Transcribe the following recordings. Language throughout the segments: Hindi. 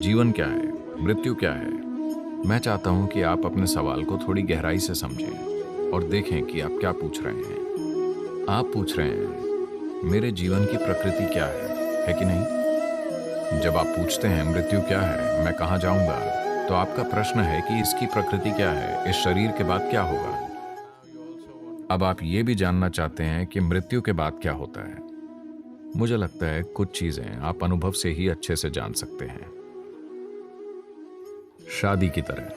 जीवन क्या है? मृत्यु क्या है? मैं चाहता हूं कि आप अपने सवाल को थोड़ी गहराई से समझें और देखें कि आप क्या पूछ रहे हैं। आप पूछ रहे हैं, मेरे जीवन की प्रकृति क्या है कि नहीं? जब आप पूछते हैं मृत्यु क्या है, मैं कहाँ जाऊंगा, तो आपका प्रश्न है कि इसकी प्रकृति क्या है, इस शरीर के बाद क्या होगा। अब आप ये भी जानना चाहते हैं कि मृत्यु के बाद क्या होता है। मुझे लगता है कुछ चीजें आप अनुभव से ही अच्छे से जान सकते हैं। शादी की तरह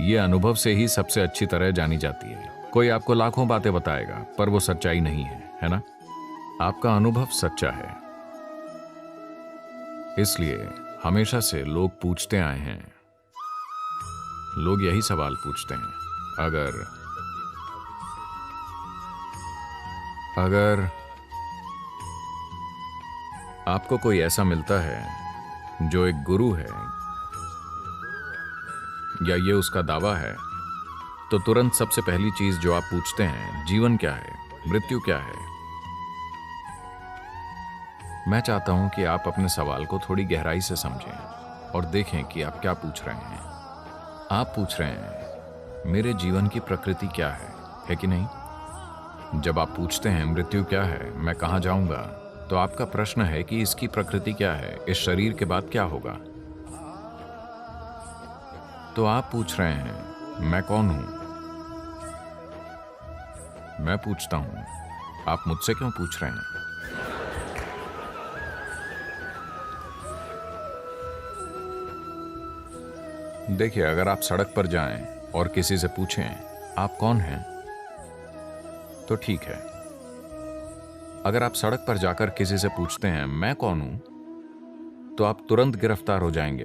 यह अनुभव से ही सबसे अच्छी तरह जानी जाती है। कोई आपको लाखों बातें बताएगा, पर वो सच्चाई नहीं है ना? आपका अनुभव सच्चा है। इसलिए हमेशा से लोग पूछते आए हैं, लोग यही सवाल पूछते हैं, अगर आपको कोई ऐसा मिलता है जो एक गुरु है, या ये उसका दावा है, तो तुरंत सबसे पहली चीज जो आप पूछते हैं, जीवन क्या है, मृत्यु क्या है। मैं चाहता हूं कि आप अपने सवाल को थोड़ी गहराई से समझें और देखें कि आप क्या पूछ रहे हैं। आप पूछ रहे हैं, मेरे जीवन की प्रकृति क्या है कि नहीं? जब आप पूछते हैं मृत्यु क्या है, मैं कहां जाऊंगा, तो आपका प्रश्न है कि इसकी प्रकृति क्या है, इस शरीर के बाद क्या होगा। तो आप पूछ रहे हैं, मैं कौन हूं? मैं पूछता हूं, आप मुझसे क्यों पूछ रहे हैं? देखिए, अगर आप सड़क पर जाएं और किसी से पूछें आप कौन हैं, तो ठीक है। अगर आप सड़क पर जाकर किसी से पूछते हैं मैं कौन हूं, तो आप तुरंत गिरफ्तार हो जाएंगे।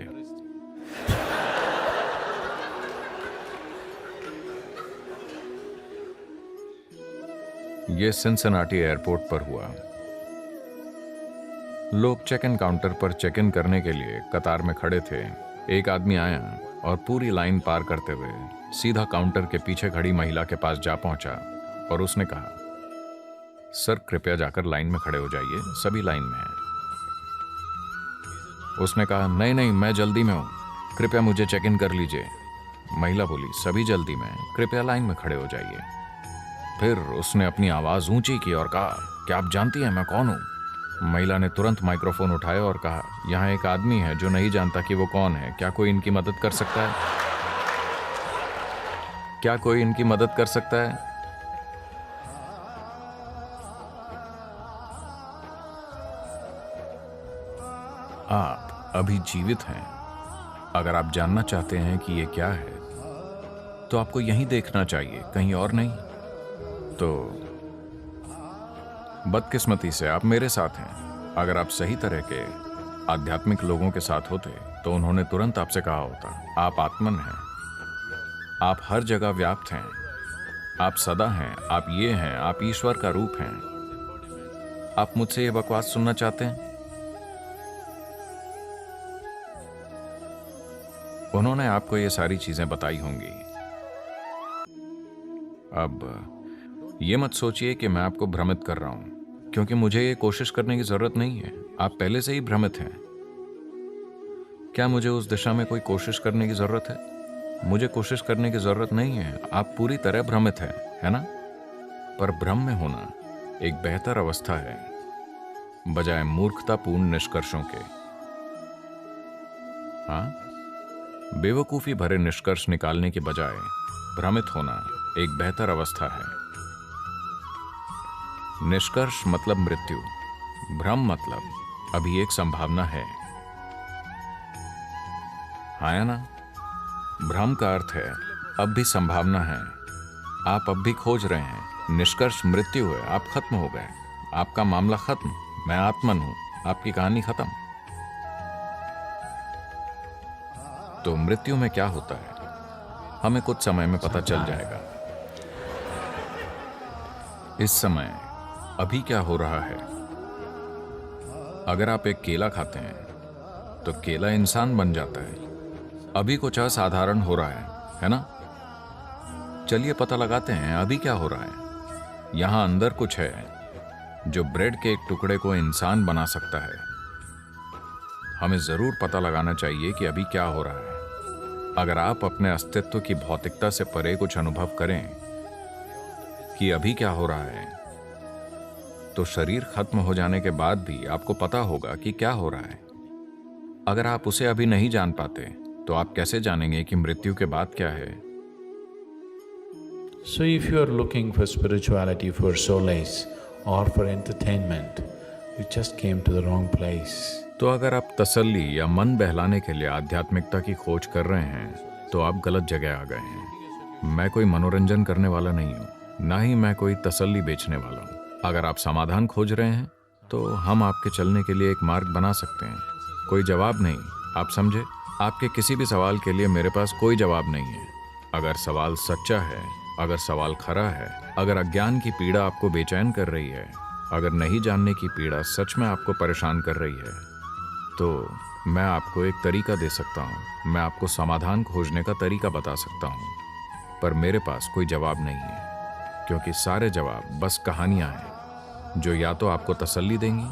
यह सिनसिनाटी एयरपोर्ट पर हुआ। लोग चेक इन काउंटर पर चेक इन करने के लिए कतार में खड़े थे। एक आदमी आया और पूरी लाइन पार करते हुए सीधा काउंटर के पीछे खड़ी महिला के पास जा पहुंचा और उसने कहा, सर कृपया जाकर लाइन में खड़े हो जाइए, सभी लाइन में हैं। उसने कहा, नहीं नहीं, मैं जल्दी में हूं, कृपया मुझे चेक इन कर लीजिए। महिला बोली, सभी जल्दी में हैं, कृपया लाइन में खड़े हो जाइए। फिर उसने अपनी आवाज ऊंची की और कहा, क्या आप जानती हैं मैं कौन हूं? महिला ने तुरंत माइक्रोफोन उठाया और कहा, यहां एक आदमी है जो नहीं जानता कि वो कौन है, क्या कोई इनकी मदद कर सकता है? क्या कोई इनकी मदद कर सकता है? आप अभी जीवित हैं। अगर आप जानना चाहते हैं कि ये क्या है, तो आपको यहीं देखना चाहिए, कहीं और नहीं। तो बदकिस्मती से आप मेरे साथ हैं। अगर आप सही तरह के आध्यात्मिक लोगों के साथ होते, तो उन्होंने तुरंत आपसे कहा होता, आप आत्मन हैं, आप हर जगह व्याप्त हैं, आप सदा हैं, आप ये हैं, आप ईश्वर का रूप हैं। आप मुझसे ये बकवास सुनना चाहते हैं? उन्होंने आपको ये सारी चीजें बताई होंगी। अब ये मत सोचिए कि मैं आपको भ्रमित कर रहा हूं, क्योंकि मुझे ये कोशिश करने की जरूरत नहीं है। आप पहले से ही भ्रमित हैं। क्या मुझे उस दिशा में कोई कोशिश करने की जरूरत है? मुझे कोशिश करने की जरूरत नहीं है। आप पूरी तरह भ्रमित हैं, है ना? पर भ्रम में होना एक बेहतर अवस्था है, बजाय मूर्खतापूर्ण निष्कर्षों के। हाँ, बेवकूफी भरे निष्कर्ष निकालने के बजाय भ्रमित होना एक बेहतर अवस्था है। निष्कर्ष मतलब मृत्यु, भ्रम मतलब अभी एक संभावना है। हाँ या ना? भ्रम का अर्थ है अब भी संभावना है, आप अब भी खोज रहे हैं। निष्कर्ष मृत्यु है, आप खत्म हो गए, आपका मामला खत्म, मैं आत्मन हूं, आपकी कहानी खत्म। तो मृत्यु में क्या होता है, हमें कुछ समय में पता चल जाएगा। इस समय अभी क्या हो रहा है? अगर आप एक केला खाते हैं, तो केला इंसान बन जाता है। अभी कुछ असाधारण हो रहा है ना? चलिए पता लगाते हैं अभी क्या हो रहा है। यहां अंदर कुछ है जो ब्रेड के एक टुकड़े को इंसान बना सकता है। हमें जरूर पता लगाना चाहिए कि अभी क्या हो रहा है। अगर आप अपने अस्तित्व की भौतिकता से परे कुछ अनुभव करें कि अभी क्या हो रहा है, तो शरीर खत्म हो जाने के बाद भी आपको पता होगा कि क्या हो रहा है। अगर आप उसे अभी नहीं जान पाते, तो आप कैसे जानेंगे कि मृत्यु के बाद क्या है? So if you are looking for spirituality, for solace or for entertainment, you just came to the wrong place. तो अगर आप तसल्ली या मन बहलाने के लिए आध्यात्मिकता की खोज कर रहे हैं, तो आप गलत जगह आ गए हैं। मैं कोई मनोरंजन करने वाला नहीं हूँ, ना ही मैं कोई तसल्ली बेचने वाला हूँ। अगर आप समाधान खोज रहे हैं, तो हम आपके चलने के लिए एक मार्ग बना सकते हैं। कोई जवाब नहीं, आप समझे? आपके किसी भी सवाल के लिए मेरे पास कोई जवाब नहीं है। अगर सवाल सच्चा है, अगर सवाल खरा है, अगर अज्ञान की पीड़ा आपको बेचैन कर रही है, अगर नहीं जानने की पीड़ा सच में आपको परेशान कर रही है, तो मैं आपको एक तरीका दे सकता हूँ। मैं आपको समाधान खोजने का तरीका बता सकता हूँ, पर मेरे पास कोई जवाब नहीं है, क्योंकि सारे जवाब बस कहानियाँ हैं जो या तो आपको तसल्ली देंगी